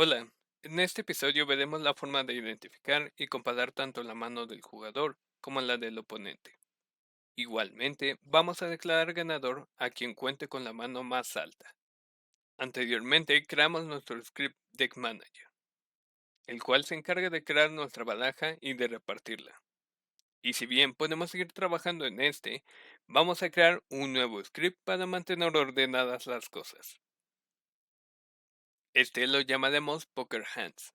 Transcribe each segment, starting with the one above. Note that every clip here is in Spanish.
Hola, en este episodio veremos la forma de identificar y comparar tanto la mano del jugador como la del oponente. Igualmente, vamos a declarar ganador a quien cuente con la mano más alta. Anteriormente, creamos nuestro script Deck Manager, el cual se encarga de crear nuestra baraja y de repartirla. Y si bien podemos seguir trabajando en este, vamos a crear un nuevo script para mantener ordenadas las cosas. Este lo llamaremos Poker Hands.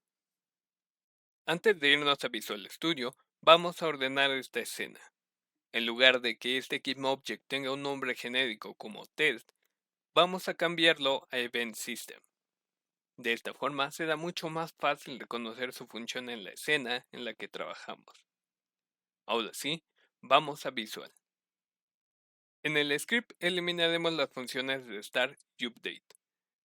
Antes de irnos a Visual Studio, vamos a ordenar esta escena. En lugar de que este GameObject tenga un nombre genérico como test, vamos a cambiarlo a Event System. De esta forma será mucho más fácil reconocer su función en la escena en la que trabajamos. Ahora sí, vamos a Visual. En el script eliminaremos las funciones de Start y Update.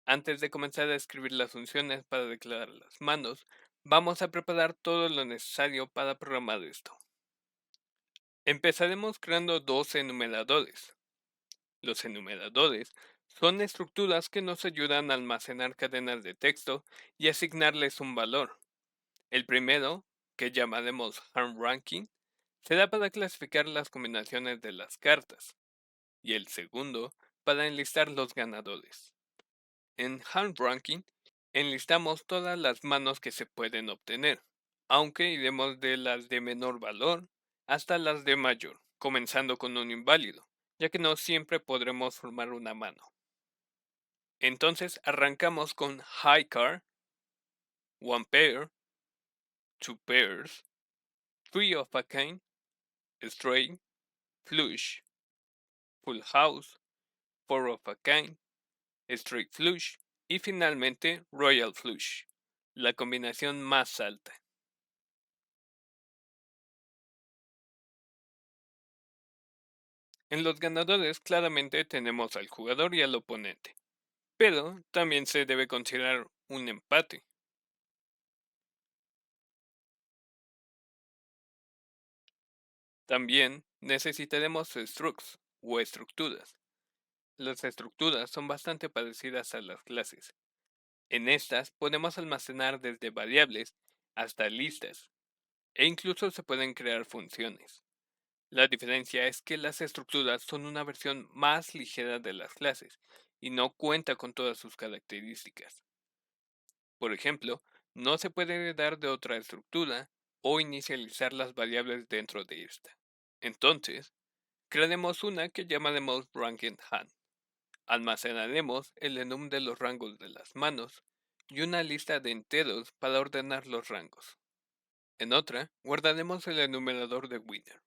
Antes de comenzar a escribir las funciones para declarar las manos, vamos a preparar todo lo necesario para programar esto. Empezaremos creando dos enumeradores. Los enumeradores son estructuras que nos ayudan a almacenar cadenas de texto y asignarles un valor. El primero, que llamaremos Hand Ranking, será para clasificar las combinaciones de las cartas, y el segundo, para enlistar los ganadores. En Hand Ranking, enlistamos todas las manos que se pueden obtener, aunque iremos de las de menor valor hasta las de mayor, comenzando con un inválido, ya que no siempre podremos formar una mano. Entonces arrancamos con High Card, One Pair, Two Pairs, Three of a Kind, Straight, Flush, Full House, Four of a Kind, Straight Flush y finalmente Royal Flush, la combinación más alta. En los ganadores claramente tenemos al jugador y al oponente, pero también se debe considerar un empate. También necesitaremos structs o estructuras. Las estructuras son bastante parecidas a las clases. En estas podemos almacenar desde variables hasta listas, e incluso se pueden crear funciones. La diferencia es que las estructuras son una versión más ligera de las clases y no cuenta con todas sus características. Por ejemplo, no se puede heredar de otra estructura o inicializar las variables dentro de esta. Entonces, crearemos una que llamaremos Ranked Hand. Almacenaremos el enum de los rangos de las manos y una lista de enteros para ordenar los rangos. En otra, guardaremos el enumerador de Winner.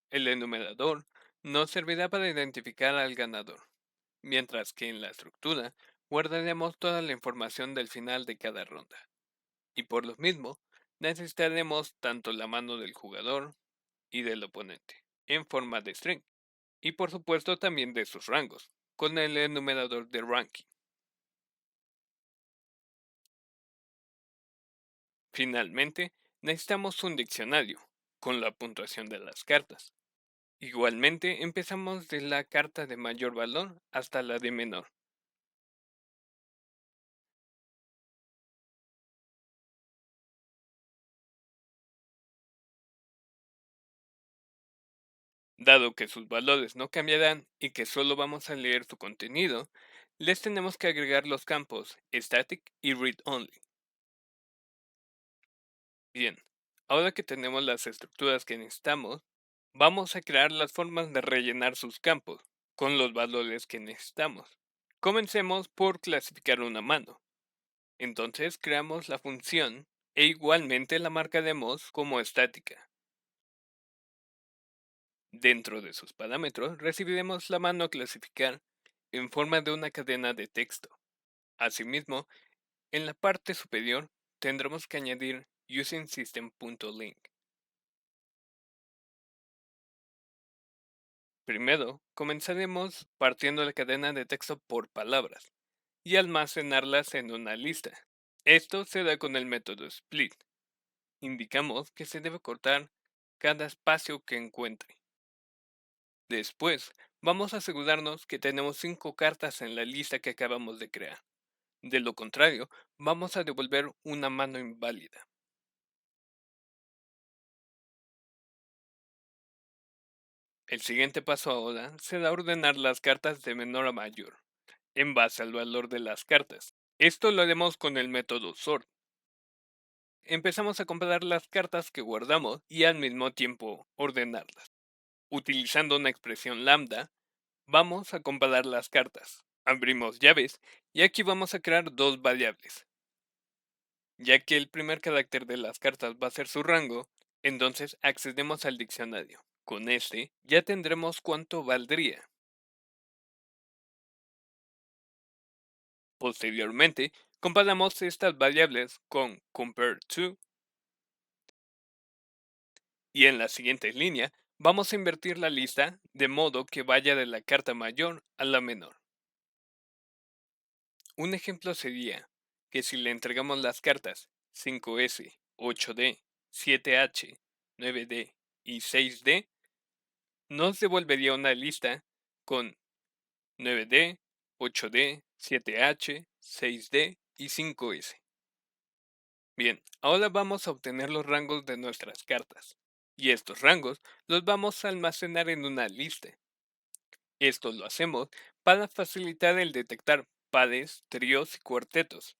El enumerador nos servirá para identificar al ganador, mientras que en la estructura guardaremos toda la información del final de cada ronda. Y por lo mismo, necesitaremos tanto la mano del jugador y del oponente, en forma de string, y por supuesto también de sus rangos, con el enumerador de ranking. Finalmente, necesitamos un diccionario, con la puntuación de las cartas. Igualmente, empezamos de la carta de mayor valor hasta la de menor. Dado que sus valores no cambiarán y que solo vamos a leer su contenido, les tenemos que agregar los campos Static y Read Only. Bien, ahora que tenemos las estructuras que necesitamos, vamos a crear las formas de rellenar sus campos con los valores que necesitamos. Comencemos por clasificar una mano. Entonces creamos la función e igualmente la marcaremos como estática. Dentro de sus parámetros recibiremos la mano a clasificar en forma de una cadena de texto. Asimismo, en la parte superior tendremos que añadir usingSystem.link. Primero, comenzaremos partiendo la cadena de texto por palabras y almacenarlas en una lista. Esto se da con el método split. Indicamos que se debe cortar cada espacio que encuentre. Después, vamos a asegurarnos que tenemos 5 cartas en la lista que acabamos de crear. De lo contrario, vamos a devolver una mano inválida. El siguiente paso ahora será ordenar las cartas de menor a mayor, en base al valor de las cartas. Esto lo haremos con el método sort. Empezamos a comparar las cartas que guardamos y al mismo tiempo ordenarlas. Utilizando una expresión lambda, vamos a comparar las cartas. Abrimos llaves y aquí vamos a crear dos variables. Ya que el primer carácter de las cartas va a ser su rango, entonces accedemos al diccionario. Con este ya tendremos cuánto valdría. Posteriormente, comparamos estas variables con compare_to y en la siguiente línea vamos a invertir la lista de modo que vaya de la carta mayor a la menor. Un ejemplo sería que si le entregamos las cartas 5S, 8D, 7H, 9D y 6D, nos devolvería una lista con 9D, 8D, 7H, 6D y 5S. Bien, ahora vamos a obtener los rangos de nuestras cartas. Y estos rangos los vamos a almacenar en una lista. Esto lo hacemos para facilitar el detectar pares, tríos y cuartetos.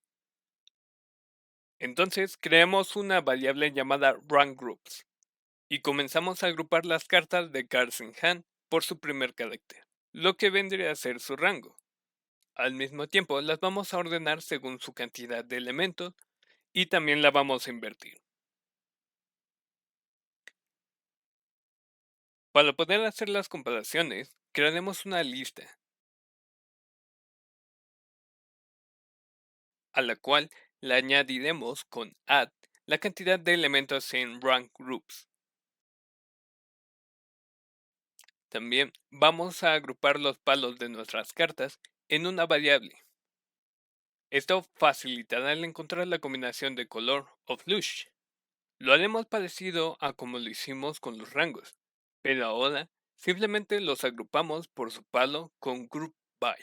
Entonces creamos una variable llamada RankGroups y comenzamos a agrupar las cartas de Cards in Hand por su primer carácter, lo que vendría a ser su rango. Al mismo tiempo las vamos a ordenar según su cantidad de elementos y también la vamos a invertir. Para poder hacer las comparaciones, crearemos una lista a la cual le añadiremos con add la cantidad de elementos en rank groups. También vamos a agrupar los palos de nuestras cartas en una variable. Esto facilitará el encontrar la combinación de color o flush. Lo haremos parecido a como lo hicimos con los rangos, pero ahora simplemente los agrupamos por su palo con group by.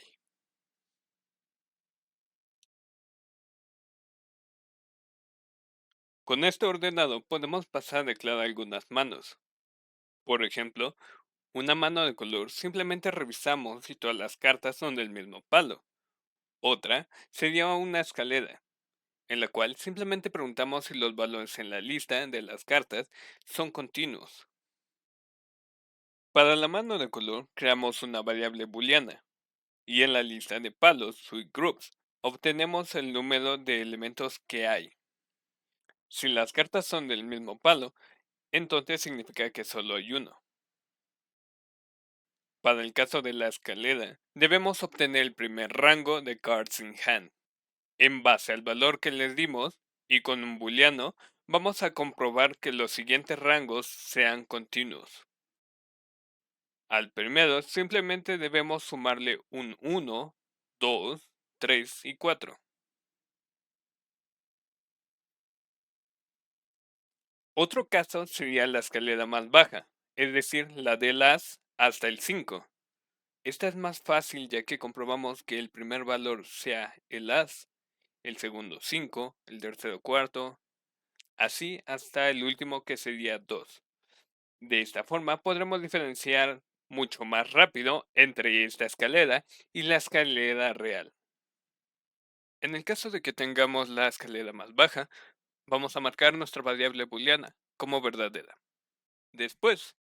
Con este ordenado podemos pasar a declarar algunas manos. Por ejemplo, una mano de color simplemente revisamos si todas las cartas son del mismo palo. Otra sería una escalera, en la cual simplemente preguntamos si los valores en la lista de las cartas son continuos. Para la mano de color creamos una variable booleana y en la lista de palos, groups, obtenemos el número de elementos que hay. Si las cartas son del mismo palo, entonces significa que solo hay uno. Para el caso de la escalera, debemos obtener el primer rango de Cards in Hand. En base al valor que les dimos, y con un booleano, vamos a comprobar que los siguientes rangos sean continuos. Al primero simplemente debemos sumarle un 1, 2, 3 y 4. Otro caso sería la escalera más baja, es decir, la del as hasta el 5. Esta es más fácil ya que comprobamos que el primer valor sea el as, el segundo 5, el tercero cuarto, así hasta el último que sería 2. De esta forma podremos diferenciar mucho más rápido entre esta escalera y la escalera real. En el caso de que tengamos la escalera más baja, vamos a marcar nuestra variable booleana como verdadera. Después,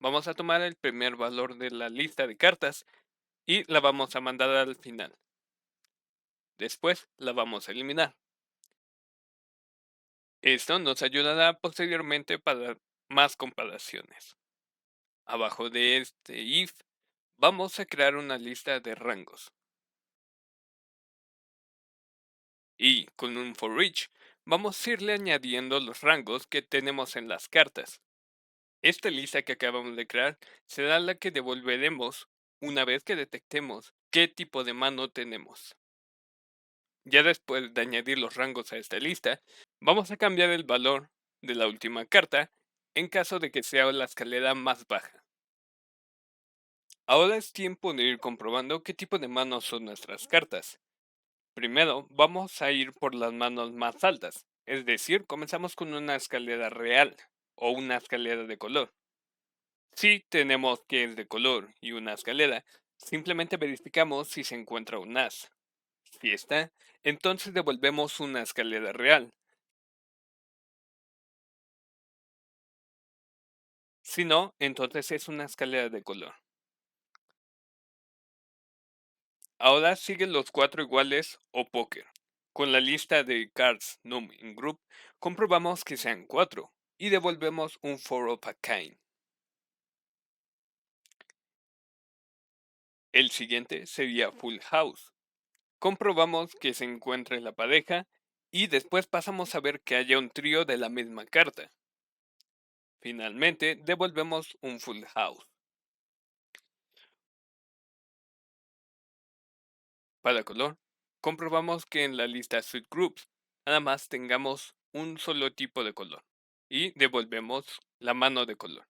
vamos a tomar el primer valor de la lista de cartas y la vamos a mandar al final. Después la vamos a eliminar. Esto nos ayudará posteriormente para más comparaciones. Abajo de este if, vamos a crear una lista de rangos. Y con un for each, vamos a irle añadiendo los rangos que tenemos en las cartas. Esta lista que acabamos de crear será la que devolveremos una vez que detectemos qué tipo de mano tenemos. Ya después de añadir los rangos a esta lista, vamos a cambiar el valor de la última carta en caso de que sea la escalera más baja. Ahora es tiempo de ir comprobando qué tipo de manos son nuestras cartas. Primero, vamos a ir por las manos más altas, es decir, comenzamos con una escalera real o una escalera de color. Si tenemos que es de color y una escalera, simplemente verificamos si se encuentra un as. Si está, entonces devolvemos una escalera real. Si no, entonces es una escalera de color. Ahora siguen los cuatro iguales o póker. Con la lista de cards num in group, comprobamos que sean cuatro y devolvemos un four of a kind. El siguiente sería full house. Comprobamos que se encuentre la pareja y después pasamos a ver que haya un trío de la misma carta. Finalmente, devolvemos un full house. Para color, comprobamos que en la lista suite groups nada más tengamos un solo tipo de color y devolvemos la mano de color.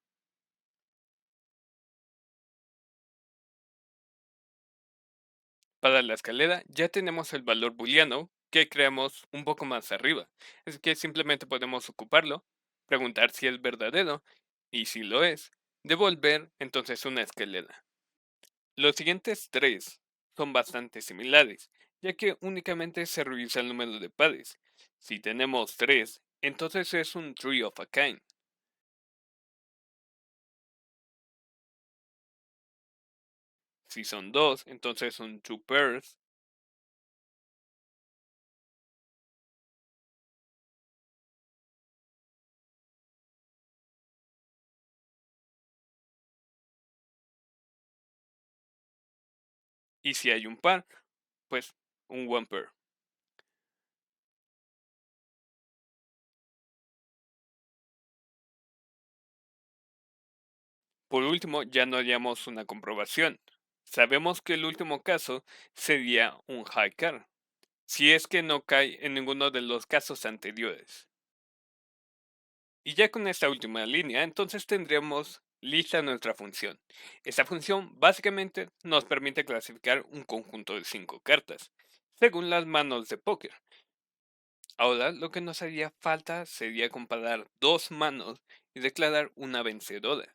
Para la escalera ya tenemos el valor booleano que creamos un poco más arriba. Es que simplemente podemos ocuparlo, preguntar si es verdadero y si lo es, devolver entonces una escalera. Los siguientes tres son bastante similares, ya que únicamente se revisa el número de pares. Si tenemos tres, entonces es un three of a kind. Si son dos, entonces un two pairs. Y si hay un par, pues un one pair. Por último, ya no haríamos una comprobación. Sabemos que el último caso sería un high card, si es que no cae en ninguno de los casos anteriores. Y ya con esta última línea, entonces tendremos lista nuestra función. Esta función básicamente nos permite clasificar un conjunto de 5 cartas, según las manos de póker. Ahora lo que nos haría falta sería comparar dos manos y declarar una vencedora.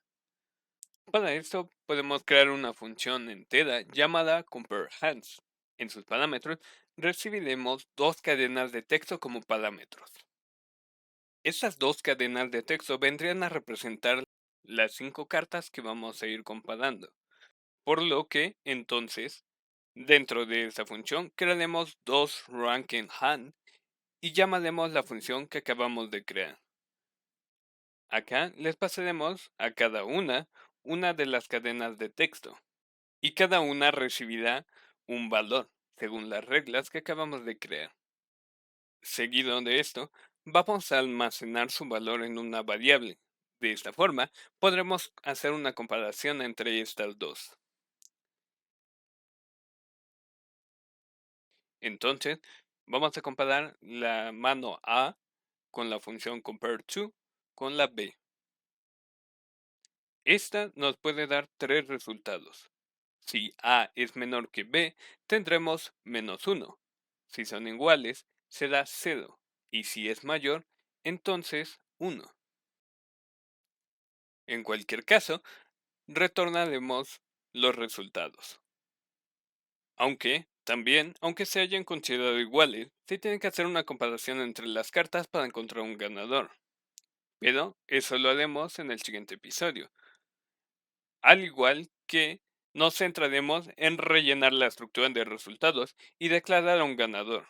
Para esto podemos crear una función entera llamada compareHands. En sus parámetros recibiremos dos cadenas de texto como parámetros. Estas dos cadenas de texto vendrían a representar las 5 cartas que vamos a ir comparando. Por lo que, entonces, dentro de esta función crearemos dos rank_hand y llamaremos la función que acabamos de crear. Acá les pasaremos a cada una de las cadenas de texto y cada una recibirá un valor según las reglas que acabamos de crear. Seguido de esto, vamos a almacenar su valor en una variable. De esta forma, podremos hacer una comparación entre estas dos. Entonces, vamos a comparar la mano A con la función compareTo con la B. Esta nos puede dar tres resultados. Si A es menor que B, tendremos -1. Si son iguales, será 0. Y si es mayor, entonces 1. En cualquier caso, retornaremos los resultados. Aunque se hayan considerado iguales, se tiene que hacer una comparación entre las cartas para encontrar un ganador. Pero eso lo haremos en el siguiente episodio. Al igual que nos centraremos en rellenar la estructura de resultados y declarar a un ganador.